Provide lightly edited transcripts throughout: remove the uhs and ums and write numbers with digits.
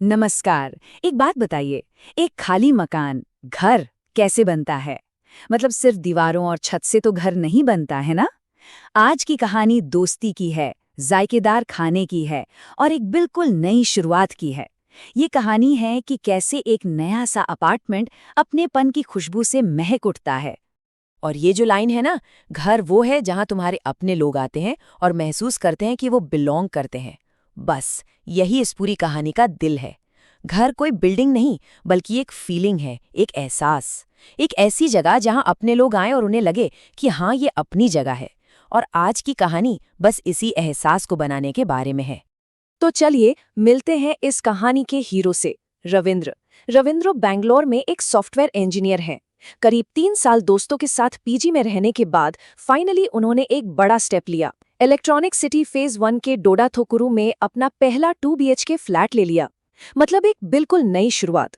नमस्कार। एक बात बताइए, एक खाली मकान, घर कैसे बनता है? मतलब सिर्फ दीवारों और छत से तो घर नहीं बनता है ना? आज की कहानी दोस्ती की है, जायकेदार खाने की है और एक बिल्कुल नई शुरुआत की है। ये कहानी है कि कैसे एक नया सा अपार्टमेंट अपनेपन की खुशबू से महक उठता है। और ये जो लाइन है ना, घर वो है जहां तुम्हारे अपने लोग आते हैं और महसूस करते हैं कि वो बिलोंग करते हैं। बस यही इस पूरी कहानी का दिल है। घर कोई बिल्डिंग नहीं, बल्कि एक फीलिंग है, एक एहसास। एक ऐसी जगह जहां अपने लोग आएं और उन्हें लगे कि हाँ, ये अपनी जगह है। और आज की कहानी बस इसी एहसास को बनाने के बारे में है। तो चलिए मिलते हैं इस कहानी के हीरो से। रविंद्र रविंद्र बेंगलोर में एक सॉफ्टवेयर इंजीनियर हैं। करीब 3 साल दोस्तों के साथ पीजी में रहने के बाद फाइनली उन्होंने एक बड़ा स्टेप लिया। इलेक्ट्रॉनिक सिटी फेज 1 के डोडाथोकुरु में अपना पहला 2 BHK फ्लैट ले लिया। मतलब एक बिल्कुल नई शुरुआत।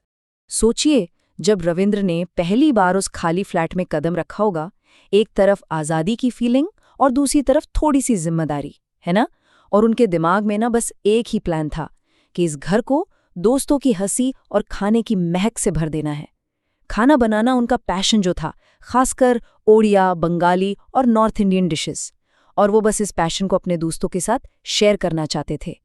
सोचिए, जब रविंद्र ने पहली बार उस खाली फ्लैट में कदम रखा होगा, एक तरफ आज़ादी की फीलिंग और दूसरी तरफ थोड़ी सी जिम्मेदारी, है ना? और उनके दिमाग में ना बस एक ही प्लान था कि इस घर को दोस्तों की हंसी और खाने की महक से भर देना है। खाना बनाना उनका पैशन जो था, खासकर ओडिया, बंगाली और नॉर्थ इंडियन डिशेस। और वो बस इस पैशन को अपने दोस्तों के साथ शेयर करना चाहते थे।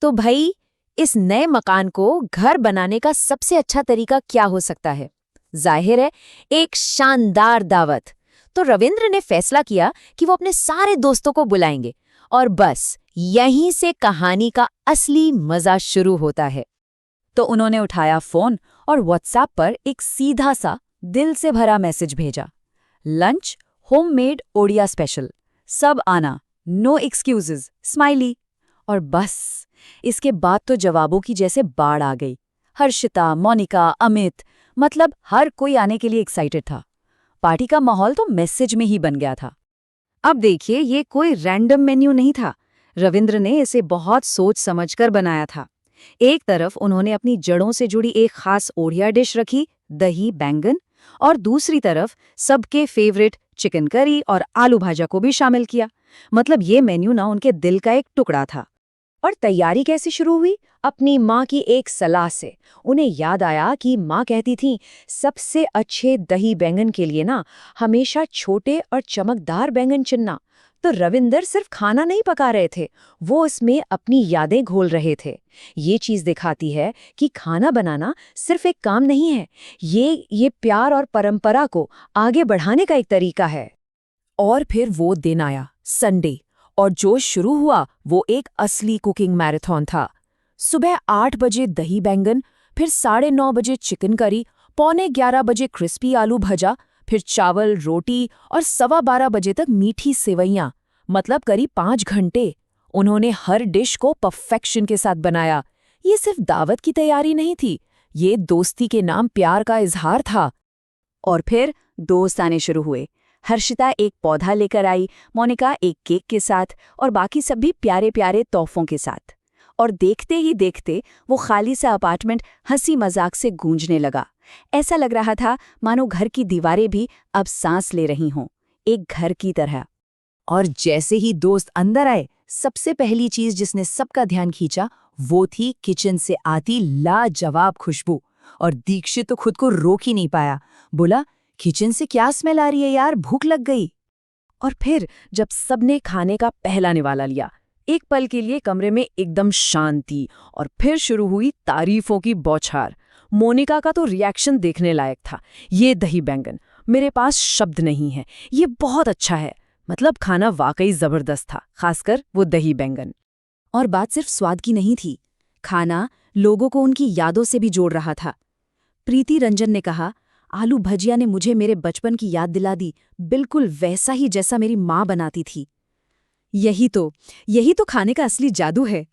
तो भाई, इस नए मकान को घर बनाने का सबसे अच्छा तरीका क्या हो सकता है? जाहिर है, एक शानदार दावत। तो रविंद्र ने फैसला किया कि वो अपने सारे दोस्तों को बुलाएंगे और बस यहीं से कहानी का असली मजा शुरू होता है। तो उन्होंने उठाया फोन और व्हाट्सएप पर एक सीधा सा दिल से भरा मैसेज भेजा। लंच होममेड ओडिया स्पेशल, सब आना, नो एक्सक्यूजेज, स्माइली। और बस इसके बाद तो जवाबों की जैसे बाढ़ आ गई। हर्षिता, मोनिका, अमित, मतलब हर कोई आने के लिए एक्साइटेड था। पार्टी का माहौल तो मैसेज में ही बन गया था। अब देखिए, ये कोई रैंडम मेन्यू नहीं था। रविंद्र ने इसे बहुत सोच समझकर बनाया था। एक तरफ उन्होंने अपनी जड़ों से जुड़ी एक खास ओडिया डिश रखी, दही बैंगन, और दूसरी तरफ सबके फेवरेट चिकन करी और आलू भाजा को भी शामिल किया। मतलब ये मेन्यू ना उनके दिल का एक टुकड़ा था। और तैयारी कैसे शुरू हुई? अपनी माँ की एक सलाह से। उन्हें याद आया कि माँ कहती थी, सबसे अच्छे दही बैंगन के लिए ना हमेशा छोटे और चमकदार बैंगन चुनना। तो रविंदर सिर्फ खाना नहीं पका रहे थे, वो इसमें अपनी यादें घोल रहे थे। ये चीज दिखाती है कि खाना बनाना सिर्फ एक काम नहीं है, ये प्यार और परंपरा को आगे बढ़ाने का एक तरीका है। और फिर वो दिन आया, संडे, और जो शुरू हुआ वो एक असली कुकिंग मैराथन था। सुबह 8 बजे दही बैंगन, फिर 9:30 बजे चिकन करी, 11:15 बजे क्रिस्पी आलू भजा, फिर चावल, रोटी और 12:15 बजे तक मीठी सेवैयां। मतलब करीब 5 घंटे उन्होंने हर डिश को परफेक्शन के साथ बनाया। ये सिर्फ दावत की तैयारी नहीं थी, ये दोस्ती के नाम प्यार का इजहार था। और फिर दोस्त आने शुरू हुए। हर्षिता एक पौधा लेकर आई, मोनिका एक केक के साथ और बाकी सब भी प्यारे प्यारे तोहफों के साथ। और देखते ही देखते वो खाली सा अपार्टमेंट हंसी मजाक से गूंजने लगा। ऐसा लग रहा था मानो घर की दीवारें भी अब सांस ले रही हों, एक घर की तरह। और जैसे ही दोस्त अंदर आए, सबसे पहली चीज जिसने सबका ध्यान खींचा वो थी किचन से आती लाजवाब खुशबू। और दीक्षित तो खुद को रोक ही नहीं पाया, बोला, किचन से क्या स्मेल आ रही है यार, भूख लग गई। और फिर जब सबने खाने का पहला निवाला लिया, एक पल के लिए कमरे में एकदम शांति, और फिर शुरू हुई तारीफों की बौछार। मोनिका का तो रिएक्शन देखने लायक था। ये दही बैंगन, मेरे पास शब्द नहीं है, ये बहुत अच्छा है। मतलब खाना वाकई जबरदस्त था, खासकर वो दही बैंगन। और बात सिर्फ स्वाद की नहीं थी, खाना लोगों को उनकी यादों से भी जोड़ रहा था। प्रीति रंजन ने कहा, आलू भजिया ने मुझे मेरे बचपन की याद दिला दी, बिल्कुल वैसा ही जैसा मेरी माँ बनाती थी। यही तो खाने का असली जादू है।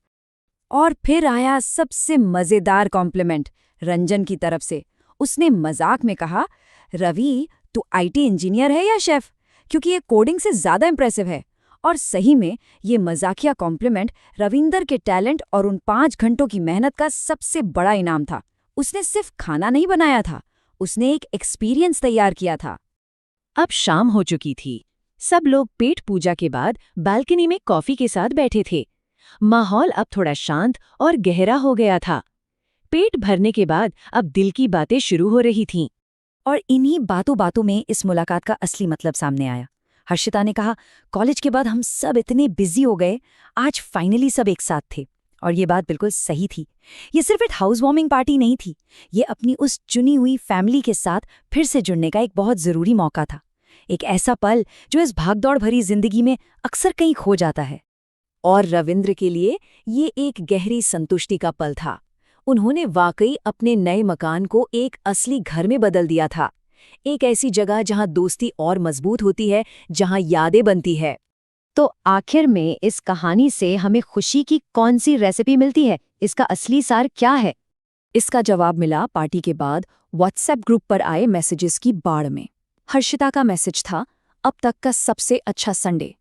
और फिर आया सबसे मजेदार कॉम्प्लीमेंट रंजन की तरफ से। उसने मजाक में कहा, रवि, तू आईटी इंजीनियर है या शेफ? क्योंकि ये कोडिंग से ज्यादा इंप्रेसिव है। और सही में ये मजाकिया कॉम्प्लीमेंट रविंदर के टैलेंट और उन 5 घंटों की मेहनत का सबसे बड़ा इनाम था। उसने सिर्फ खाना नहीं बनाया था, उसने एक एक्सपीरियंस तैयार किया था। अब शाम हो चुकी थी। सब लोग पेट पूजा के बाद बालकनी में कॉफी के साथ बैठे थे। माहौल अब थोड़ा शांत और गहरा हो गया था। पेट भरने के बाद अब दिल की बातें शुरू हो रही थीं। और इन्हीं बातों बातों में इस मुलाकात का असली मतलब सामने आया। हर्षिता ने कहा, कॉलेज के बाद हम सब इतने बिजी हो गए, आज फाइनली सब एक साथ थे। और ये बात बिल्कुल सही थी। ये सिर्फ एक हाउस वार्मिंग पार्टी नहीं थी, ये अपनी उस चुनी हुई फैमिली के साथ फिर से जुड़ने का एक बहुत ज़रूरी मौका था। एक ऐसा पल जो इस भागदौड़ भरी जिंदगी में अक्सर कहीं खो जाता है। और रविंद्र के लिए ये एक गहरी संतुष्टि का पल था। उन्होंने वाकई अपने नए मकान को एक असली घर में बदल दिया था। एक ऐसी जगह जहां दोस्ती और मजबूत होती है, जहां यादें बनती है। तो आखिर में इस कहानी से हमें खुशी की कौन सी रेसिपी मिलती है? इसका असली सार क्या है? इसका जवाब मिला पार्टी के बाद व्हाट्सएप ग्रुप पर आए मैसेजेस की बाढ़ में। हर्षिता का मैसेज था, अब तक का सबसे अच्छा संडे,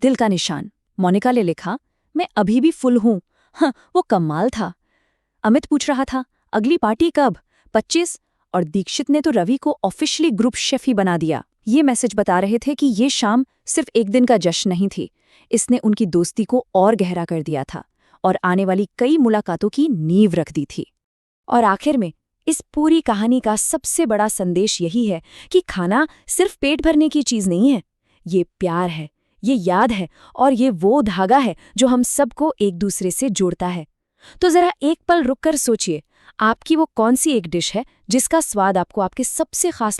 दिल का निशान। मोनिका ने लिखा, मैं अभी भी फुल हूँ। हाँ, वो कमाल था। अमित पूछ रहा था, अगली पार्टी कब? 25। और दीक्षित ने तो रवि को ऑफिशियली ग्रुप शेफ ही बना दिया। ये मैसेज बता रहे थे कि ये शाम सिर्फ एक दिन का जश्न नहीं थी, इसने उनकी दोस्ती को और गहरा कर दिया था और आने वाली कई मुलाकातों की नींव रख दी थी। और आखिर में इस पूरी कहानी का सबसे बड़ा संदेश यही है कि खाना सिर्फ पेट भरने की चीज नहीं है, ये प्यार है, ये याद है और ये वो धागा है जो हम सबको एक दूसरे से जोड़ता है। तो जरा एक पल रुककर सोचिए, आपकी वो कौन सी एक डिश है जिसका स्वाद आपको आपके सबसे खास